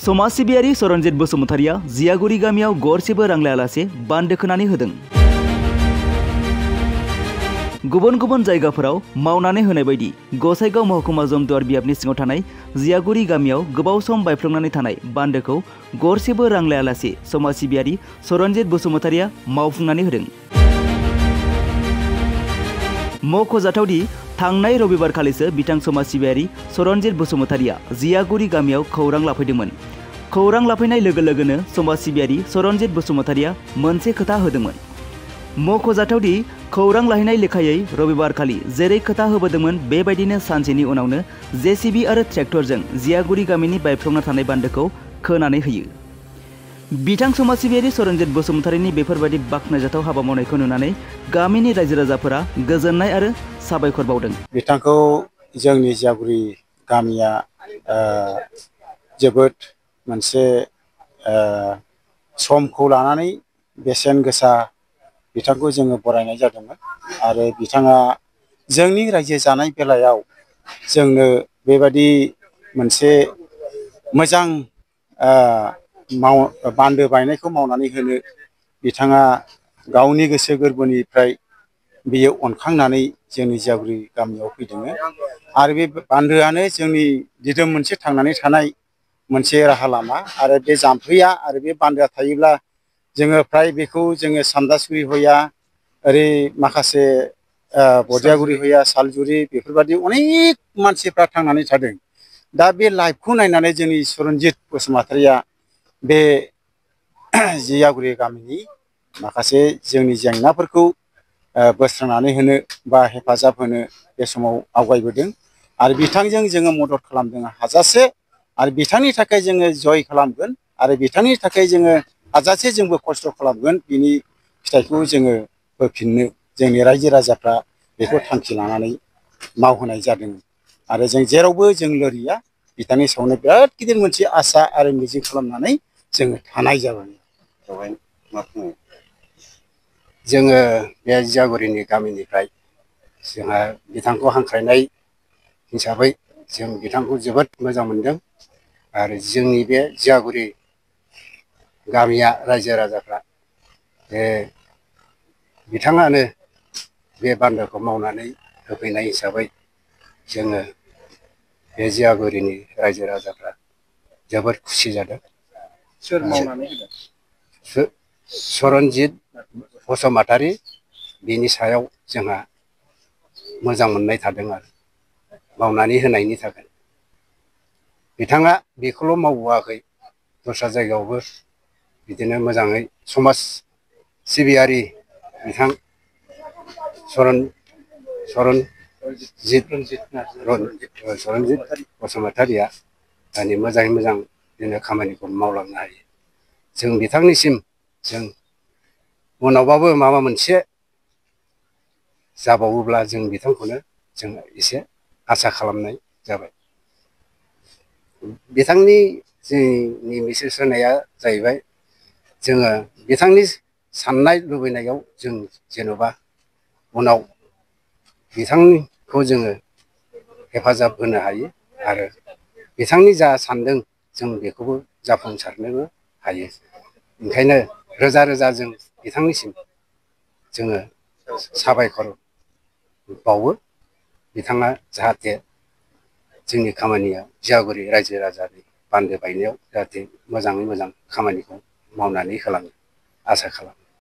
समाज सिबियारि सरनजित बसुमतारिया जियागुरि गामियाव गरसेबो रां लायालासे बान्दो खोनानै होदों। गुबुन गुबुन जायगाफोराव मावनानै होनाय बायदि गसाइगाव महकुमा जमदुवार बियाबनि सिङाव थानाय जियागुरि गामियाव गोबाव सम बायफ्लंनानै थानाय बान्दोखौ गरसेबो रां लायालासे समाज सिबियारि सरनजित बसुमतारिया मावफुंनानै होदों। मख'जाथावदि थांनाय रबिबारखालिसो बिथां समाज सिबियारि सरनजित बसुमतारिया जियागुरि गामियाव खौरां लाफैदोंमोन। खौरां लाफैनाय लोगो लोगोनो समाज सिबियारि सरनजित बसुमतारिया मोनसे खोथा होदोंमोन। मख'जाथावदि खौरां लाहैनाय लेखायै रबिबारखालि जेरै खोथा होबोदोंमोन बेबायदिनो सानसेनि उनावनो जेसिबि आरो ट्रेक्टरजों जियागुरि गामिनि बायफ्लंना थानाय बान्दोखौ खोनानै होयो। बिथां समाज सिबियारि सरनजित बसुमतारिनि बेफोरबायदि बाख्नायजाथाव हाबा मावनायखौ नुनानै गामिनि रायजो राजाफोरा गोजोननाय आरो साबायखर बावदों। बिथांखौ जोंनि जियागुरि गामिया जोबोद मोनसे समखौ लानानै बेसेन गोसा बिथांखौ जोङो बरायनाय जादोंमोन आरो बिथाङा जोंनि रायजो जानाय बेलायाव जोंनो बेबादि मोनसे मोजां बान्दो बायनायखौ मावनानै होनो बिथाङा गावनि गोसो गोरबोनिफ्राय बियो अनखांनानै जोंनि जियागुरि गामियाव फैदों आरो बे बान्दोआनो जोंनि दिदोम मोनसे थांनानै थानाय मोनसे राहा लामा आरो बे जाम्फैया आरो बे बान्दोआ थायोब्ला जोङो फ्राय बेखौ जोङो सामदासुरि होया ओरै माखासे बदियागुरि होया सालजुरि बेफोरबायदि अनेक मानसिफ्रा थांनानै थादों। दा बे लाइफखौ नायनानै जोंनि सरनजित बसुमतारिया बे जियागुरि गामिनि माखासे जोंनि जेंनाफोरखौ बोस्रांनानै होनो बा हेफाजाब होनो बे समाव आवगायबोदों आरो बिथांजों जोङो मदद खालामदों हाजासे आरो बिथांनि थाखाय जोङो जय खालामगोन आरो बिथांनि थाखाय जोङो हाजासे जोंबो खस्थ' खालामगोन बिनि फिथाइखौ जोङो होफिननो जोंनि रायजो राजाफ्रा बेखौ थांखि लानानै मावहोनाय जादों आरो जों जेरावबो जों लोरिया बिथांनि सायावनो बिराद गिदिर मोनसे आसा आरो मिजिं खालामनानै जोङो थानाय जाबाय। बेवहाय मा बुङो जोङो बे जियागुरिनि गामिनिफ्राय जोंहा बिथांखौ हांख्रायनाय हिसाबै जों बिथांखौ जोबोद मोजां मोनदों आरो जोंनि बे जियागुरि गामिया रायजो राजाफ्रा बिथाङानो बे बान्दोखौ मावनानै होफैनाय हिसाबै जोङो बे जियागुरिनि रायजो राजाफ्रा जोबोद खुसि जादों। सोर मावनानै होदों? सरनजित बसुमतारि बिनि सायाव जोंहा मोजां मोननाय थादों आरो मावनानै होनायनि थाखाय बिथाङा बेखौल' मावबोआखै दस्रा जायगायावबो बिदिनो मोजाङै समाज सिबियारि बिथां सरनजित बसुमतारिया दानि मोजाङै मोजां बिदिनो खामानिखौ मावलांनो हायो। जों बिथांनिसिम जों उनावबाबो माबा मोनसे जाबावोब्ला जों बिथांखौनो जों एसे आसा खालामनाय जाबाय। बिथांनि जोंनि मेसेज होनाया जाहैबाय जोङो बिथांनि साननाय लुबैनायाव जों जेन'बा उनाव बिथांखौ जोङो हेफाजाब होनो हायो आरो बिथांनि जा सानदों जों बेखौबो जाफुंसारनोबो हायो। ओंखायनो रोजा रोजा जों बिथांनिसिम जोङो साबायखर बावो। बिथाङा जाहाथे जोंनि खामानिया जियागुरि रायजो राजानि बान्दो बायनायाव जाहाथे मोजाङै मोजां खामानिखौ मावनानै होलाङो आसा खालामो।